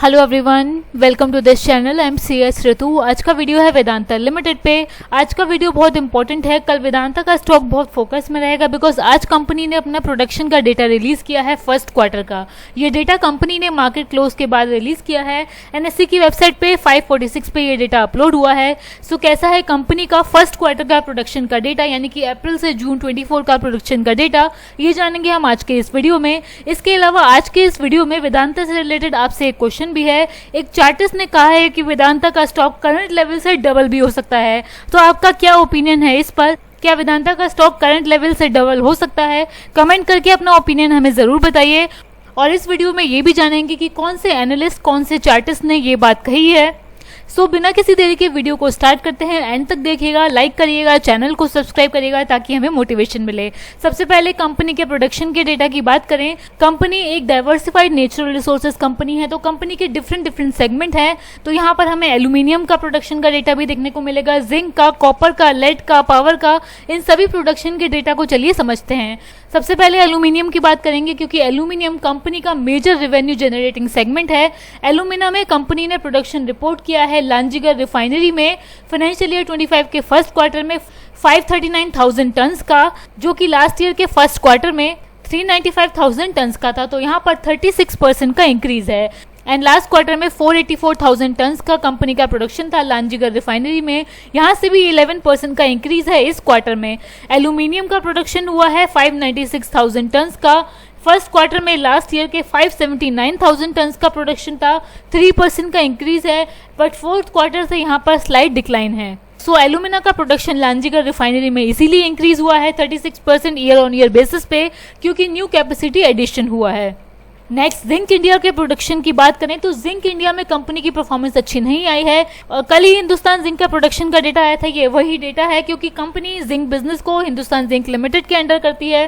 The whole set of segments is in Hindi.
Hello everyone, welcome to this channel. I am C S Ritu. आज का वीडियो है वेदांता लिमिटेड पे। आज का वीडियो बहुत इंपॉर्टेंट है। कल वेदांता का स्टॉक बहुत फोकस में रहेगा बिकॉज आज कंपनी ने अपना प्रोडक्शन का डेटा रिलीज किया है फर्स्ट क्वार्टर का। ये डेटा कंपनी ने मार्केट क्लोज के बाद रिलीज किया है। एनएससी की वेबसाइट पे 546 पे ये डेटा अपलोड हुआ है। सो कैसा है कंपनी का फर्स्ट क्वार्टर का प्रोडक्शन का डेटा, यानी कि अप्रैल से जून 24 का प्रोडक्शन का डेटा, ये जानेंगे हम आज के इस वीडियो में। इसके अलावा आज के इस वीडियो में वेदांता से रिलेटेड आपसे एक क्वेश्चन भी है। एक चार्टिस्ट ने कहा है कि वेदांता का स्टॉक करंट लेवल से डबल भी हो सकता है, तो आपका क्या ओपिनियन है इस पर? क्या वेदांता का स्टॉक करंट लेवल से डबल हो सकता है? कमेंट करके अपना ओपिनियन हमें जरूर बताइए। और इस वीडियो में ये भी जानेंगे कि कौन से एनालिस्ट, कौन से चार्टिस्ट ने ये बात कही है। सो बिना किसी देरी के वीडियो को स्टार्ट करते हैं। एंड तक देखिएगा, लाइक करिएगा, चैनल को सब्सक्राइब करिएगा ताकि हमें मोटिवेशन मिले। सबसे पहले कंपनी के प्रोडक्शन के डेटा की बात करें। कंपनी एक डाइवर्सिफाइड नेचुरल रिसोर्सेज कंपनी है, तो कंपनी के डिफरेंट सेगमेंट हैं। तो यहाँ पर हमें एल्यूमिनियम का प्रोडक्शन का डेटा भी देखने को मिलेगा, जिंक का, कॉपर का, लेड का, पावर का। इन सभी प्रोडक्शन के डेटा को चलिए समझते हैं। सबसे पहले एल्यूमिनियम की बात करेंगे क्योंकि एल्यूमिनियम कंपनी का मेजर रेवेन्यू जनरेटिंग सेगमेंट है। एल्यूमिना में कंपनी ने प्रोडक्शन रिपोर्ट किया है लांजीगढ़ रिफाइनरी में फाइनेंशियल ईयर 25 के फर्स्ट क्वार्टर में 539,000 टन्स का, जो कि लास्ट ईयर के फर्स्ट क्वार्टर में 395,000 टन्स का था। तो यहाँ पर 36% का इंक्रीज है। एंड लास्ट क्वार्टर में 484,000 टन्स का कंपनी का प्रोडक्शन था लांजीगढ़ रिफाइनरी में। यहाँ से भी 11% का इंक्रीज है इस क्वार्टर में। एल्यूमिनियम का प्रोडक्शन हुआ है 596,000 टन्स का। फर्स्ट क्वार्टर में लास्ट ईयर के 579,000 टन्स का प्रोडक्शन था, 3% का इंक्रीज है। बट फोर्थ क्वार्टर से यहाँ पर स्लाइट डिक्लाइन है। सो एल्यूमिना का प्रोडक्शन लांजीगढ़ रिफाइनरी में इसीलिए इंक्रीज हुआ है 36% ईयर ऑन ईयर बेसिस पे, क्योंकि न्यू कैपेसिटी एडिशन हुआ है। नेक्स्ट, जिंक इंडिया के प्रोडक्शन की बात करें तो जिंक इंडिया में कंपनी की परफॉर्मेंस अच्छी नहीं आई है। और कल ही हिंदुस्तान जिंक का प्रोडक्शन का डेटा आया था, ये वही डेटा है क्योंकि कंपनी जिंक बिजनेस को हिंदुस्तान जिंक लिमिटेड के अंडर करती है।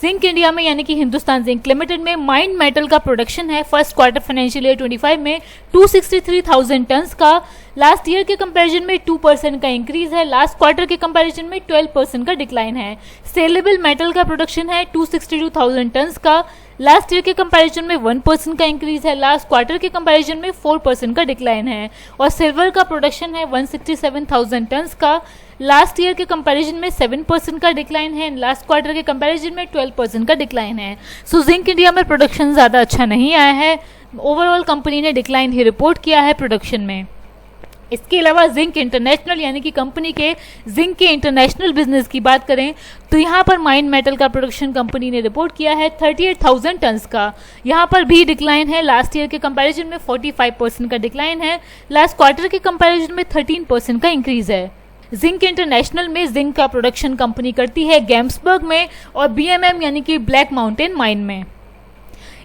जिंक इंडिया में यानी कि हिंदुस्तान जिंक लिमिटेड में माइंड मेटल का प्रोडक्शन है फर्स्ट क्वार्टर फाइनेंशियल ईयर 25 में 263,000 टन्स का। लास्ट ईयर के कंपैरिजन में 2% का इंक्रीज है। लास्ट क्वार्टर के कंपैरिजन में 12% का डिक्लाइन है। सेलेबल मेटल का प्रोडक्शन है 262,000 टन्स का। लास्ट ईयर के कंपैरिजन में 1% का इंक्रीज है। लास्ट क्वार्टर के कंपैरिजन में 4% का डिक्लाइन है। और सिल्वर का प्रोडक्शन है 167,000 टन्स का। लास्ट ईयर के कंपैरिजन में 7% का डिक्लाइन है। लास्ट क्वार्टर के कंपैरिजन में 12% का डिक्लाइन है। सो जिंक इंडिया में प्रोडक्शन ज़्यादा अच्छा नहीं आया है। ओवरऑल कंपनी ने डिक्लाइन ही रिपोर्ट किया है प्रोडक्शन में। इसके अलावा जिंक इंटरनेशनल यानी कि कंपनी के जिंक के इंटरनेशनल बिजनेस की बात करें तो यहाँ पर माइंड मेटल का प्रोडक्शन कंपनी ने रिपोर्ट किया है 38,000 टन्स का। यहाँ पर भी डिक्लाइन है। लास्ट ईयर के कंपैरिजन में 45% का डिक्लाइन है। लास्ट क्वार्टर के कंपैरिजन में 13% का इंक्रीज है। जिंक इंटरनेशनल में जिंक का प्रोडक्शन कंपनी करती है गैम्सबर्ग में और बीएमएम यानी कि ब्लैक माउंटेन माइन में।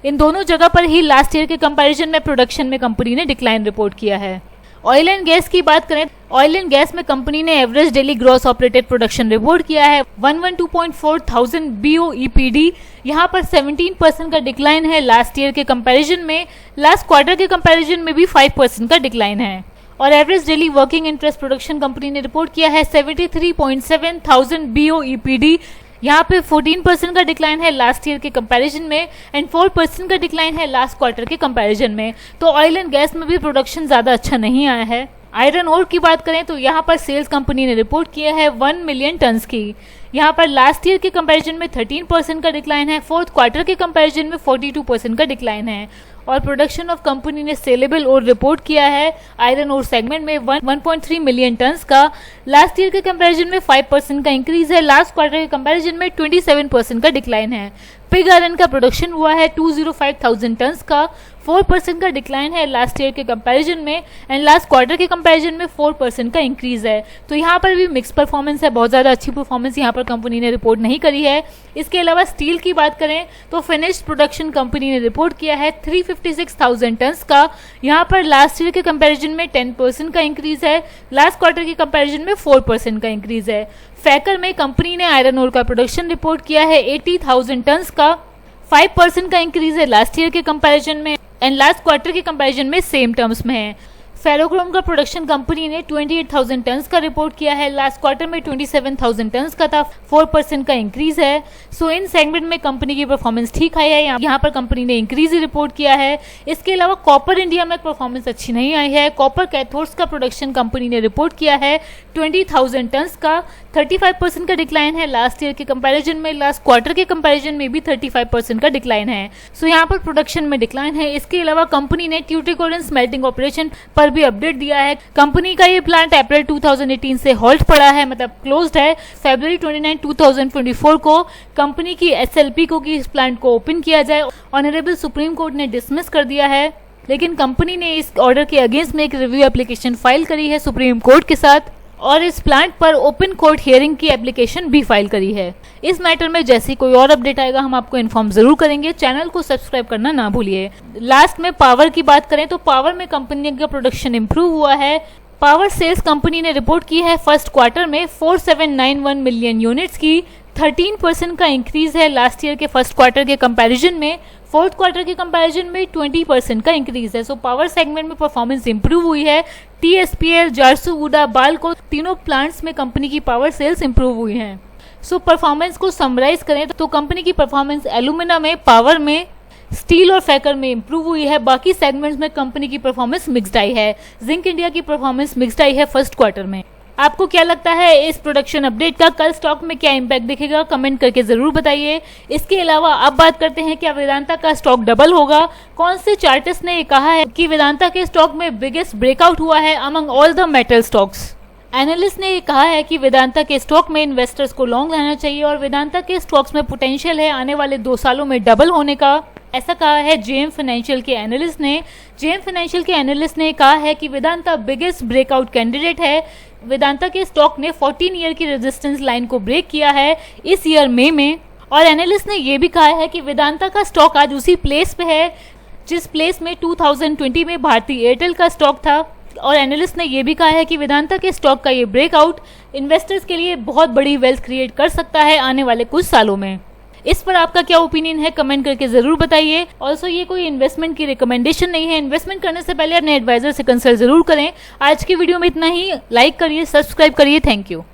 इन दोनों जगह पर ही लास्ट ईयर के कंपैरिजन में प्रोडक्शन में कंपनी ने डिक्लाइन रिपोर्ट किया है। ऑयल एंड गैस की बात करें, ऑयल एंड गैस में कंपनी ने average daily gross operated production report किया है 112.4 थाउजेंड BOEPD। यहाँ पर 17% का डिक्लाइन है लास्ट ईयर के कंपैरिजन में। लास्ट क्वार्टर के कंपैरिजन में भी 5% का डिक्लाइन है। और average daily working interest production company ने रिपोर्ट किया है 73.7 थाउजेंड BOEPD। यहाँ पे 14% का डिक्लाइन है लास्ट ईयर के कंपैरिजन में एंड 4% का डिक्लाइन है लास्ट क्वार्टर के कंपैरिजन में। तो ऑयल एंड गैस में भी प्रोडक्शन ज़्यादा अच्छा नहीं आया है। आयरन ओर की बात करें तो यहाँ पर सेल्स कंपनी ने रिपोर्ट किया है 1 मिलियन टन्स की। यहाँ पर लास्ट ईयर के कंपैरिजन में 13% का डिक्लाइन है। फोर्थ क्वार्टर के कंपैरिजन में 42% का डिक्लाइन है। और प्रोडक्शन ऑफ कंपनी ने सेलेबल ओर रिपोर्ट किया है आयरन ओर सेगमेंट में 1.3 मिलियन टन्स का। लास्ट ईयर के कंपैरिजन में 5% का इंक्रीज है। लास्ट क्वार्टर के कंपैरिजन में 27% का डिक्लाइन है। पिग आयरन का प्रोडक्शन हुआ है 205,000 टन्स का। 4% का डिक्लाइन है लास्ट ईयर के कंपैरिजन में एंड लास्ट क्वार्टर के कंपैरिजन में 4% का इंक्रीज है। तो यहाँ पर भी मिक्स परफॉर्मेंस है, बहुत ज़्यादा अच्छी परफॉर्मेंस यहाँ पर कंपनी ने रिपोर्ट नहीं करी है। इसके अलावा स्टील की बात करें तो फिनिश्ड प्रोडक्शन कंपनी ने रिपोर्ट किया है 356,000 टन्स का। यहाँ पर लास्ट ईयर के कंपैरिजन में 10% का इंक्रीज है। लास्ट क्वार्टर के कंपैरिजन में 4% का इंक्रीज है। फैकर में कंपनी ने आयरन ओर का प्रोडक्शन रिपोर्ट किया है 80,000 टन्स का। 5% का इंक्रीज है लास्ट ईयर के कंपैरिजन में एंड लास्ट क्वार्टर के कंपैरिजन में सेम टर्म्स में है। फेरोक्रोम का प्रोडक्शन कंपनी ने 28,000 टन्स का रिपोर्ट किया है। लास्ट क्वार्टर में 27,000 टन्स का था, 4% का इंक्रीज है। सो इन सेगमेंट में कंपनी की परफॉर्मेंस ठीक आई है। यहाँ पर कंपनी ने इंक्रीज ही रिपोर्ट किया है। इसके अलावा कॉपर इंडिया में परफॉर्मेंस अच्छी नहीं आई है। कॉपर कैथोड्स का प्रोडक्शन कंपनी ने रिपोर्ट किया है 20,000 टन्स का, 35% का डिक्लाइन है। लास्ट ईयर के कंपैरिजन में, लास्ट क्वार्टर के कंपैरिजन में भी 35% का डिक्लाइन है। सो यहाँ पर प्रोडक्शन में डिक्लाइन है। इसके अलावा कंपनी ने ट्यूटिकोरिन स्मेल्टिंग ऑपरेशन पर भी अपडेट दिया है। कंपनी का ये प्लांट अप्रैल 2018 से हॉल्ट पड़ा है, मतलब क्लोज्ड है। फरवरी 29, 2024 को कंपनी की SLP को कि इस प्लांट को ओपन किया जाए, ऑनरेबल सुप्रीम कोर्ट ने डिसमिस कर दिया है। लेकिन कंपनी ने इस ऑर्डर के अगेंस्ट में एक रिव्यू एप्लीकेशन फाइल करी है सुप्रीम कोर्ट के साथ, और इस प्लांट पर ओपन कोर्ट हियरिंग की एप्लीकेशन भी फाइल करी है। इस मैटर में जैसे कोई और अपडेट आएगा हम आपको इन्फॉर्म जरूर करेंगे। चैनल को सब्सक्राइब करना ना भूलिए। लास्ट में पावर की बात करें तो पावर में कंपनी का प्रोडक्शन इंप्रूव हुआ है। पावर सेल्स कंपनी ने रिपोर्ट की है फर्स्ट क्वार्टर में 4791 मिलियन यूनिट्स की, 13% का इंक्रीज है लास्ट ईयर के फर्स्ट क्वार्टर के कंपैरिजन में। फोर्थ क्वार्टर के कंपैरिजन में 20% का इंक्रीज है। सो पावर सेगमेंट में परफॉर्मेंस इंप्रूव हुई है। TSPL, झारसुगुडा, बाल्को तीनों प्लांट्स में कंपनी की पावर सेल्स इंप्रूव हुई हैं। सो परफॉर्मेंस को समराइज करें तो कंपनी की परफॉर्मेंस एल्यूमिना में, पावर में, स्टील और फैकर में इंप्रूव हुई है। बाकी सेगमेंट्स में कंपनी की परफॉर्मेंस मिक्स्ड आई है। जिंक इंडिया की परफॉर्मेंस मिक्स्ड आई है फर्स्ट क्वार्टर में। आपको क्या लगता है इस प्रोडक्शन अपडेट का कल स्टॉक में क्या इंपैक्ट दिखेगा, कमेंट करके जरूर बताइए। इसके अलावा अब बात करते हैं क्या वेदांता का स्टॉक डबल होगा। कौन से चार्टिस्ट ने ये कहा है कि वेदांता के स्टॉक में बिगेस्ट ब्रेकआउट हुआ है among all the metal stocks. Analyst ने ये कहा है कि वेदांता के स्टॉक में इन्वेस्टर्स को लॉन्ग रहना चाहिए और वेदांता के स्टॉक्स में पोटेंशियल है आने वाले 2 सालों में डबल होने का। ऐसा कहा है JM फाइनेंशियल के एनालिस्ट ने। JM फाइनेंशियल के एनालिस्ट ने कहा है कि वेदांता बिगेस्ट ब्रेकआउट कैंडिडेट है। वेदांता के स्टॉक ने 14 ईयर की रेजिस्टेंस लाइन को ब्रेक किया है इस ईयर मई में। और एनालिस्ट ने यह भी कहा है कि वेदांता का स्टॉक आज उसी प्लेस पे है जिस प्लेस में 2020 में भारती एयरटेल का स्टॉक था। और एनालिस्ट ने यह भी कहा है कि वेदांता के स्टॉक का ये ब्रेकआउट इन्वेस्टर्स के लिए बहुत बड़ी वेल्थ क्रिएट कर सकता है आने वाले कुछ सालों में। इस पर आपका क्या ओपिनियन है कमेंट करके जरूर बताइए। ऑल्सो ये कोई इन्वेस्टमेंट की रिकमेंडेशन नहीं है। इन्वेस्टमेंट करने से पहले अपने एडवाइजर से कंसल्ट जरूर करें। आज की वीडियो में इतना ही। लाइक करिए, सब्सक्राइब करिए। Thank you.